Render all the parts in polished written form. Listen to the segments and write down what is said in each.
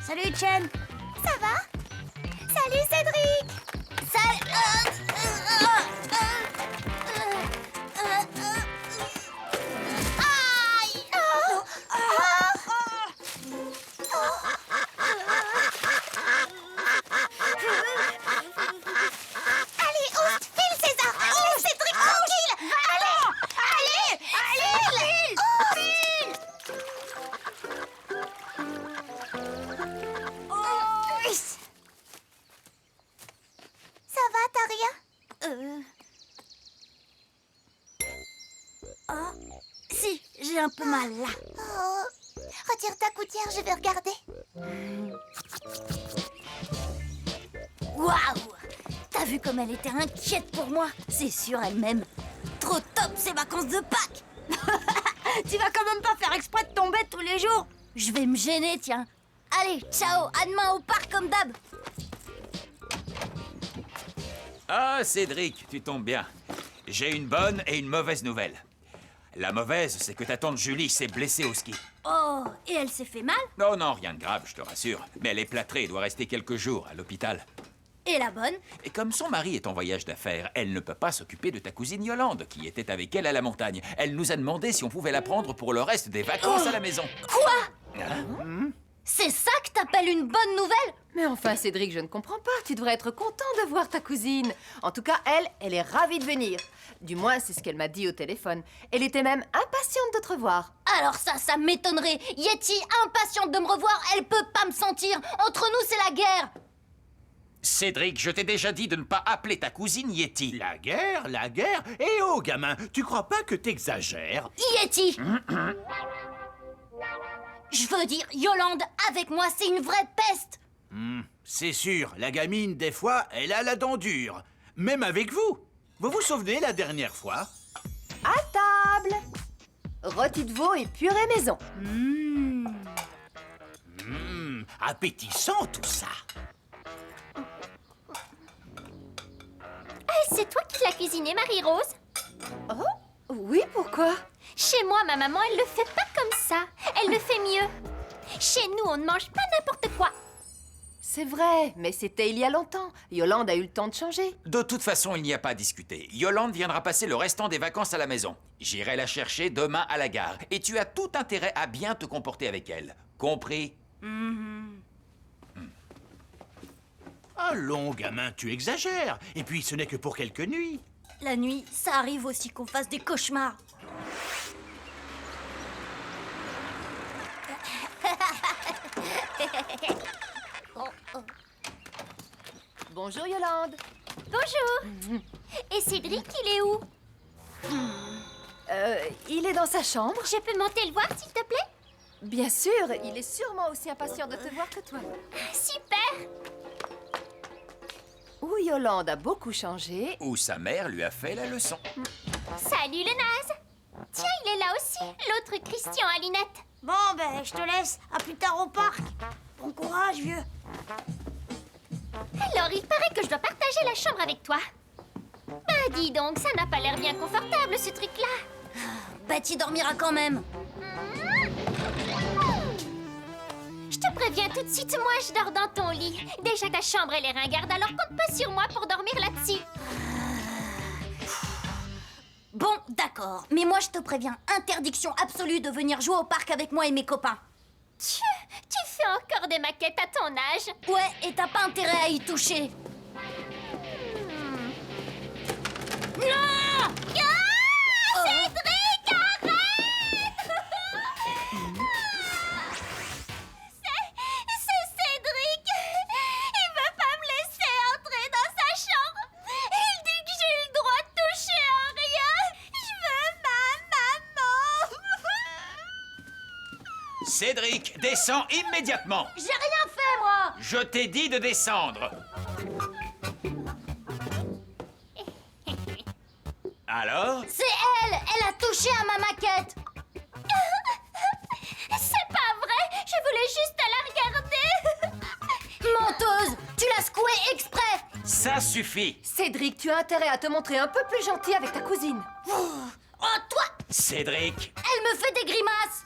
Salut, Chen. Ça va? Salut, Cédric! Aïe! Allez, Oust, file, César! Laisse Cédric tranquille! Allez! File! Ça va, t'as rien? Si, j'ai un peu mal là. Oh. Retire ta gouttière, je vais regarder. Waouh! T'as vu comme elle était inquiète pour moi? C'est sûr, elle m'aime. Trop top ces vacances de Pâques! Tu vas quand même pas faire exprès de tomber tous les jours? Je vais me gêner, tiens. Allez, ciao, à demain au parc comme d'hab. Ah, Cédric, tu tombes bien. J'ai une bonne et une mauvaise nouvelle. La mauvaise, c'est que ta tante Julie s'est blessée au ski. Oh, et elle s'est fait mal? Non, non, rien de grave, je te rassure. Mais elle est plâtrée et doit rester quelques jours à l'hôpital. Et la bonne? Et comme son mari est en voyage d'affaires, elle ne peut pas s'occuper de ta cousine Yolande, qui était avec elle à la montagne. Elle nous a demandé si on pouvait la prendre pour le reste des vacances à la maison. Quoi? Hein? C'est ça que t'appelles une bonne nouvelle? Mais enfin, Cédric, je ne comprends pas. Tu devrais être content de voir ta cousine. En tout cas, elle est ravie de venir. Du moins, c'est ce qu'elle m'a dit au téléphone. Elle était même impatiente de te revoir. Alors ça m'étonnerait. Yeti, impatiente de me revoir, elle peut pas me sentir. Entre nous, c'est la guerre. Cédric, je t'ai déjà dit de ne pas appeler ta cousine Yeti. La guerre, la guerre. Eh oh, gamin, tu crois pas que t'exagères? Yeti. Je veux dire, Yolande, avec moi, c'est une vraie peste. C'est sûr, la gamine, des fois, elle a la dent dure. Même avec vous. Vous vous souvenez la dernière fois? À table! Rôti de veau et purée maison. Appétissant tout ça. C'est toi qui l'as cuisiné, Marie-Rose? Oh? Oui, pourquoi? Chez moi, ma maman, elle le fait pas comme ça. Elle le fait mieux. Chez nous, on ne mange pas n'importe quoi. C'est vrai, mais c'était il y a longtemps. Yolande a eu le temps de changer. De toute façon, il n'y a pas à discuter. Yolande viendra passer le restant des vacances à la maison. J'irai la chercher demain à la gare. Et tu as tout intérêt à bien te comporter avec elle. Compris? Allons, gamin, tu exagères. Et puis, ce n'est que pour quelques nuits. La nuit, ça arrive aussi qu'on fasse des cauchemars. Bonjour, Yolande. Bonjour. Et Cédric, il est où? Il est dans sa chambre. Je peux monter le voir, s'il te plaît? Bien sûr, il est sûrement aussi impatient de te voir que toi. Super. Où Yolande a beaucoup changé. Où sa mère lui a fait la leçon. Salut, le naze. Tiens, il est là aussi, l'autre Christian à lunettes. Bon, ben, je te laisse. À plus tard au parc. Bon courage, vieux. Alors, il paraît que je dois partager la chambre avec toi. Bah, dis donc, ça n'a pas l'air bien confortable, ce truc-là. Bah, t'y dormiras quand même. Je te préviens tout de suite, moi, je dors dans ton lit. Déjà, ta chambre, elle est ringarde, alors compte pas sur moi pour dormir là-dessus. Bon, d'accord. Mais moi, je te préviens, interdiction absolue de venir jouer au parc avec moi et mes copains. Tu fais encore des maquettes à ton âge. Ouais, et t'as pas intérêt à y toucher. Non! Cédric, arrête! C'est Cédric. Il veut pas me laisser entrer dans sa chambre. Il dit que j'ai eu le droit de toucher à rien. Je veux ma maman. Cédric, descends immédiatement. J'ai rien fait, moi! Je t'ai dit de descendre. Alors? C'est elle! Elle a touché à ma maquette! C'est pas vrai. Je voulais juste la regarder. Menteuse! Tu l'as secouée exprès! Ça suffit. Cédric, tu as intérêt à te montrer un peu plus gentil avec ta cousine. Oh, toi! Cédric, Elle me fait des grimaces!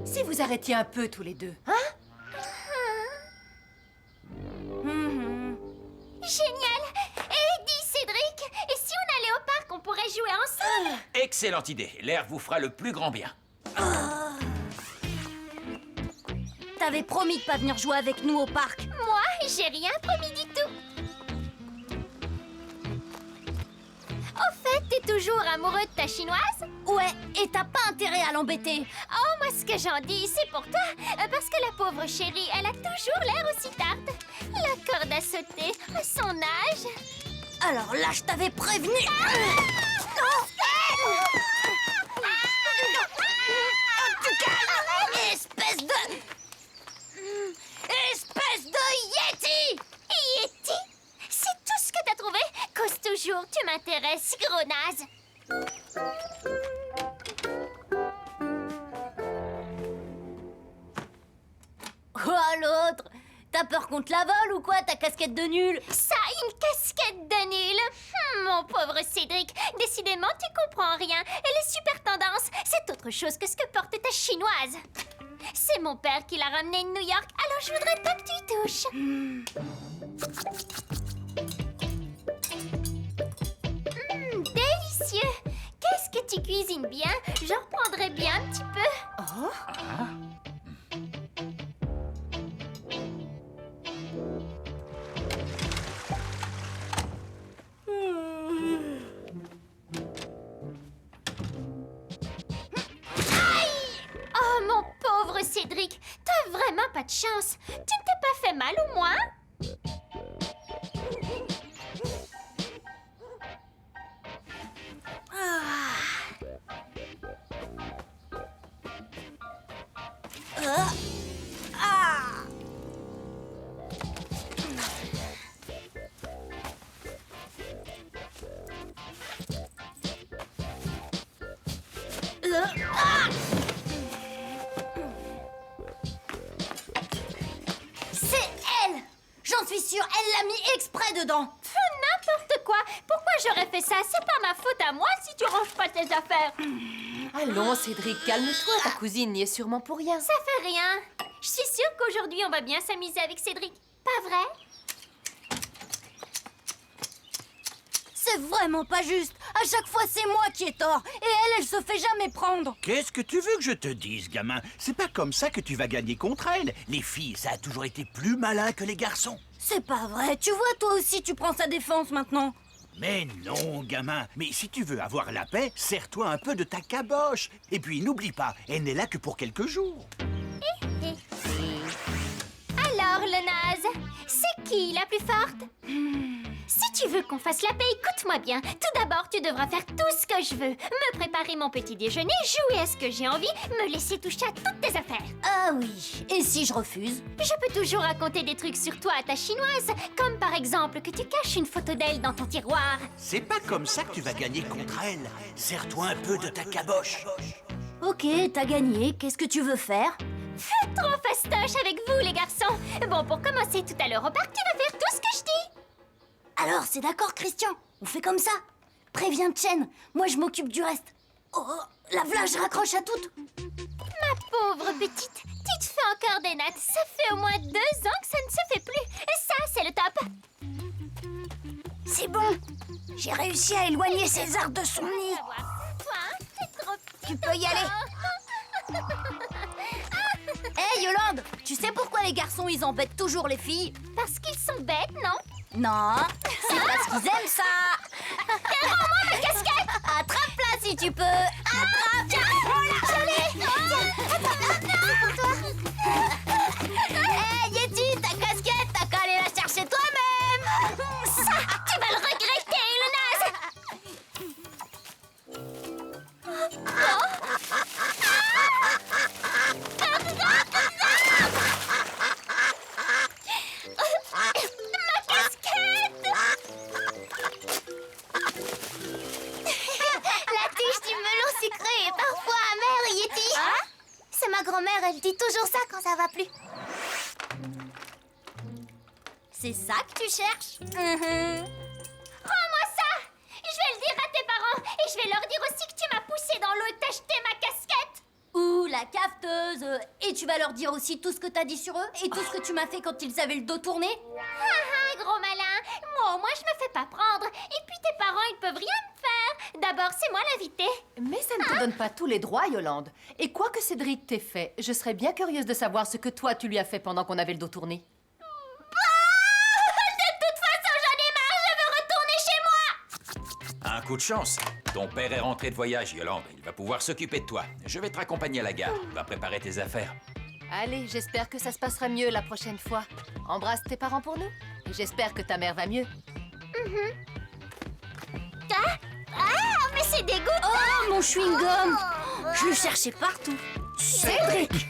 Si vous arrêtiez un peu tous les deux, hein? Génial! Et dis Cédric, et si on allait au parc, on pourrait jouer ensemble? Excellente idée. L'air vous fera le plus grand bien. T'avais promis de pas venir jouer avec nous au parc. Moi, j'ai rien promis du tout. Au fait, t'es toujours amoureux de ta chinoise? Ouais, et t'as pas intérêt à l'embêter. Oh, moi, ce que j'en dis, c'est pour toi. Parce que la pauvre chérie, elle a toujours l'air aussi tarte. La corde à sauter, à son âge. Alors là, je t'avais prévenu. Tu calmes, espèce de... Espèce de Yeti! Yeti? C'est tout ce que t'as trouvé? Cause toujours, tu m'intéresses, gros naze. Quoi l'autre? T'as peur qu'on te la vole ou quoi, ta casquette de nul? Ça, une casquette de nul. Mon pauvre Cédric, décidément, tu comprends rien. Et les super tendances, c'est autre chose que ce que porte ta chinoise. C'est mon père qui l'a ramenée de New York, alors je voudrais pas que tu y touches. Délicieux. Qu'est-ce que tu cuisines bien? J'en reprendrais bien un petit peu. Oh? Oh, mon pauvre Cédric, t'as vraiment pas de chance. Tu ne t'es pas fait mal au moins? C'est elle! J'en suis sûre, elle l'a mis exprès dedans. N'importe quoi. Pourquoi j'aurais fait ça? C'est pas ma faute à moi si tu ranges pas tes affaires. Allons, Cédric, calme-toi. Ta cousine n'y est sûrement pour rien. Ça fait rien. Je suis sûre qu'aujourd'hui, on va bien s'amuser avec Cédric. Pas vrai? C'est vraiment pas juste. À chaque fois, c'est moi qui ai tort. Et elle se fait jamais prendre. Qu'est-ce que tu veux que je te dise, gamin? C'est pas comme ça que tu vas gagner contre elle. Les filles, ça a toujours été plus malin que les garçons. C'est pas vrai. Tu vois, toi aussi, tu prends sa défense maintenant. Mais non, gamin. Mais si tu veux avoir la paix, serre-toi un peu de ta caboche. Et puis, n'oublie pas, elle n'est là que pour quelques jours. Alors, le naze, c'est qui la plus forte? Si tu veux qu'on fasse la paix, écoute-moi bien. Tout d'abord, tu devras faire tout ce que je veux. Me préparer mon petit déjeuner, jouer à ce que j'ai envie, me laisser toucher à toutes tes affaires. Ah oui. Et si je refuse? Je peux toujours raconter des trucs sur toi à ta chinoise, comme par exemple que tu caches une photo d'elle dans ton tiroir. C'est pas comme ça que tu vas gagner contre elle. Serre-toi un peu de ta caboche. Ok, t'as gagné. Qu'est-ce que tu veux faire? Trop fastoche avec vous, les garçons. Bon, pour commencer tout à l'heure au parc, tu vas faire tout ce que je dis. Alors, c'est d'accord, Christian. On fait comme ça. Préviens Chen. Moi, je m'occupe du reste. Oh, la v'là, je raccroche à toutes. Ma pauvre petite, tu te fais encore des nattes. Ça fait au moins 2 ans que ça ne se fait plus. Et ça, c'est le top. C'est bon. J'ai réussi à éloigner César de son nid. Toi, hein, t'es trop petite. Tu peux y aller. Hé, Yolande, tu sais pourquoi les garçons, ils embêtent toujours les filles? Parce qu'ils sont bêtes, non? Non, c'est parce qu'ils aiment ça. Rends-moi ma casquette. Attrape-la si tu peux. Attrape. Hé, Yeti, ta casquette, t'as qu'à aller la chercher toi-même. Ça, tu vas le regretter, le naze. Ma casquette. La tige du melon sucré est parfois amère, Yeti. C'est ma grand-mère, elle dit toujours ça quand ça va plus. C'est ça que tu cherches? Rends-moi ça. Je vais le dire à tes parents et je vais leur dire aussi que tu m'as poussé dans l'eau et que t'as jeté ma casquette. Ouh là la cafeteuse. Et tu vas leur dire aussi tout ce que t'as dit sur eux et tout ce que tu m'as fait quand ils avaient le dos tourné. Ah, gros malin. Moi, au moins, je me fais pas prendre. Et puis, tes parents, ils peuvent rien me faire. D'abord, c'est moi l'invité. Mais ça ne te donne pas tous les droits, Yolande. Et quoi que Cédric t'ait fait, je serais bien curieuse de savoir ce que toi, tu lui as fait pendant qu'on avait le dos tourné. De toute façon, j'en ai marre. Je veux retourner chez moi. Un coup de chance. Ton père est rentré de voyage, Yolande. Il va pouvoir s'occuper de toi. Je vais te raccompagner à la gare. Va préparer tes affaires. Allez, j'espère que ça se passera mieux la prochaine fois. Embrasse tes parents pour nous. Et j'espère que ta mère va mieux. Ah, mais c'est dégoûtant. Oh, mon chewing-gum! Je le cherchais partout. Cédric!